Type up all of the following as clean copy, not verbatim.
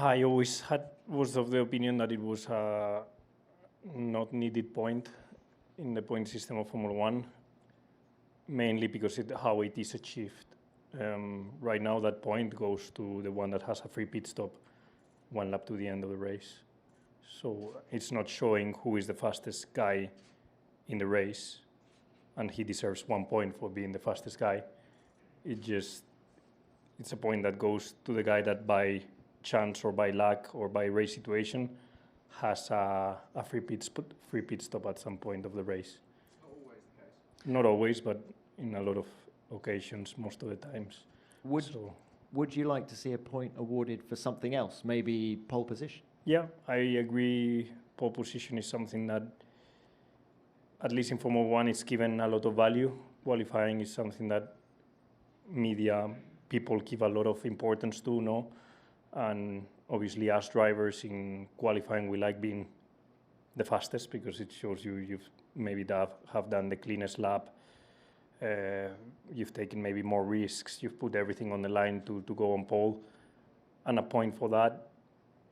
I always was of the opinion that it was a not needed point in the point system of Formula One, mainly because how it is achieved. Right now, that point goes to the one that has a free pit stop 1 lap to the end of the race. So it's not showing who is the fastest guy in the race, and he deserves 1 point for being the fastest guy. It's a point that goes to the guy that by chance or by luck or by race situation has a free pit stop at some point of the race. Not always the case. Not always, but in a lot of occasions, most of the times. Would you like to see a point awarded for something else, maybe pole position? Yeah, I agree. Pole position is something that, at least in Formula One, is given a lot of value. Qualifying is something that media people give a lot of importance to, no? And obviously, as drivers in qualifying, we like being the fastest because it shows you've maybe have done the cleanest lap. You've taken maybe more risks. You've put everything on the line to go on pole. And a point for that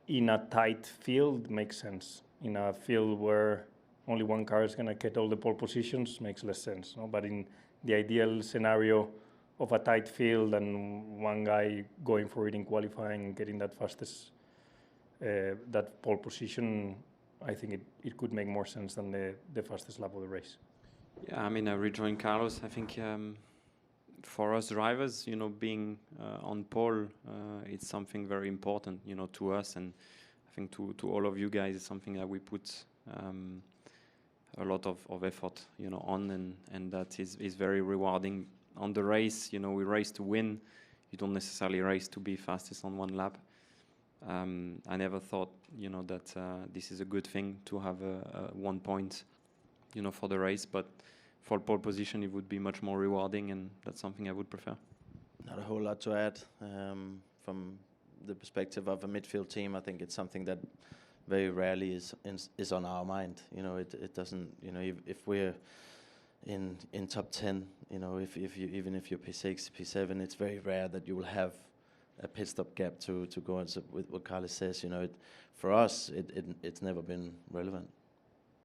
in a tight field makes sense. In a field where only one car is going to get all the pole positions, makes less sense. No? But in the ideal scenario of a tight field and one guy going for it in qualifying and getting that fastest, that pole position, I think it could make more sense than the fastest lap of the race. Yeah, I mean, I rejoin Carlos. I think for us drivers, being on pole, it's something very important, to us, and I think to all of you guys, it's something that we put a lot of effort, on, and that is very rewarding. On the race, we race to win. You don't necessarily race to be fastest on one lap. I never thought, that this is a good thing to have 1 point, for the race, but for pole position, it would be much more rewarding, and that's something I would prefer. Not a whole lot to add. From the perspective of a midfield team, I think it's something that very rarely is on our mind. It doesn't. If we're in top 10, even if you're P6, P7, it's very rare that you will have a pit stop gap to go on. So with what Carlos says, for us, it's never been relevant.